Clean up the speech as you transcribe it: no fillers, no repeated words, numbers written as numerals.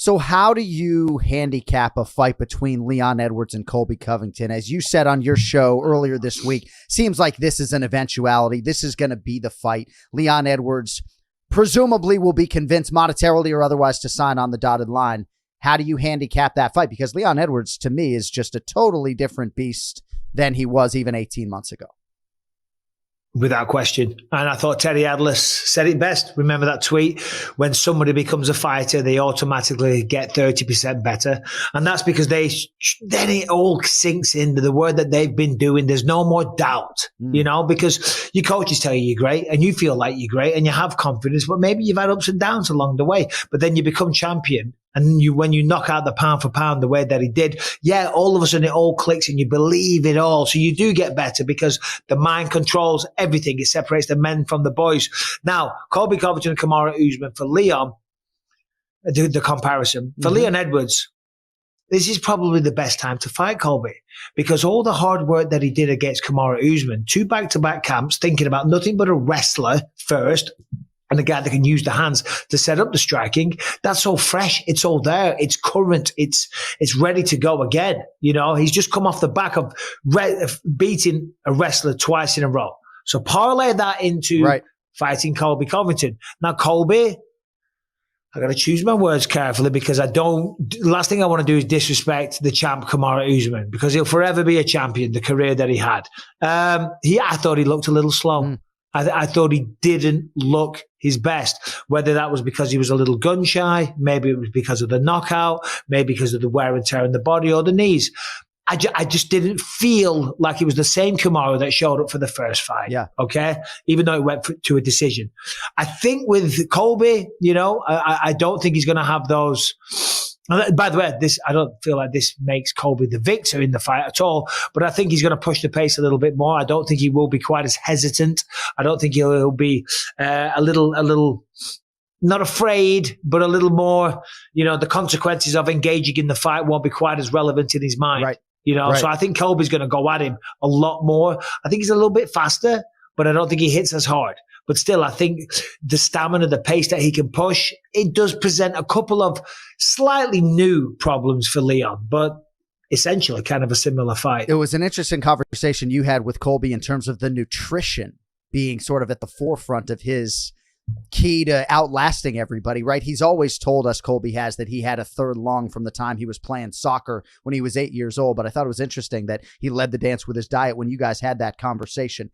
So how do you handicap a fight between Leon Edwards and Colby Covington? As you said on your show earlier this week, seems like this is an eventuality. This is going to be the fight. Leon Edwards presumably will be convinced monetarily or otherwise to sign on the dotted line. How do you handicap that fight? Because Leon Edwards, to me, is just a totally different beast than he was even 18 months ago. Without question. And I thought Teddy Atlas said it best. Remember that tweet? When somebody becomes a fighter, they automatically get 30% better. And that's because then it all sinks into the work that they've been doing. There's no more doubt, because your coaches tell you you're great and you feel like you're great and you have confidence, but maybe you've had ups and downs along the way. But then you become champion. And when you knock out the pound for pound the way that he did, all of a sudden it all clicks and you believe it all. So you do get better because the mind controls everything. It separates the men from the boys. Now, Colby Covington and Kamaru Usman for Leon, the comparison. For Leon Edwards, this is probably the best time to fight Colby because all the hard work that he did against Kamaru Usman, 2 back-to-back camps, thinking about nothing but a wrestler first, and a guy that can use the hands to set up the striking, that's all fresh. It's all there. It's current. It's ready to go again. He's just come off the back of beating a wrestler twice in a row. So parlay that into fighting Colby Covington. Now, Colby, I got to choose my words carefully because last thing I want to do is disrespect the champ Kamaru Usman because he'll forever be a champion, the career that he had. I thought he looked a little slow. I thought he didn't look his best, whether that was because he was a little gun shy, maybe it was because of the knockout, maybe because of the wear and tear in the body or the knees. I just didn't feel like it was the same Kamaru that showed up for the first fight. Yeah. Okay. Even though it went to a decision. I think with Colby, I don't think he's going to have those. By the way, I don't feel like this makes Colby the victor in the fight at all, but I think he's going to push the pace a little bit more. I don't think he will be quite as hesitant. I don't think he'll be a little not afraid, but a little more, the consequences of engaging in the fight won't be quite as relevant in his mind. Right. So I think Colby's going to go at him a lot more. I think he's a little bit faster, but I don't think he hits as hard. But still, I think the stamina, the pace that he can push, it does present a couple of slightly new problems for Leon, but essentially kind of a similar fight. It was an interesting conversation you had with Colby in terms of the nutrition being sort of at the forefront of his key to outlasting everybody, right? He's always told us, Colby has, that he had a third lung from the time he was playing soccer when he was 8 years old. But I thought it was interesting that he led the dance with his diet when you guys had that conversation.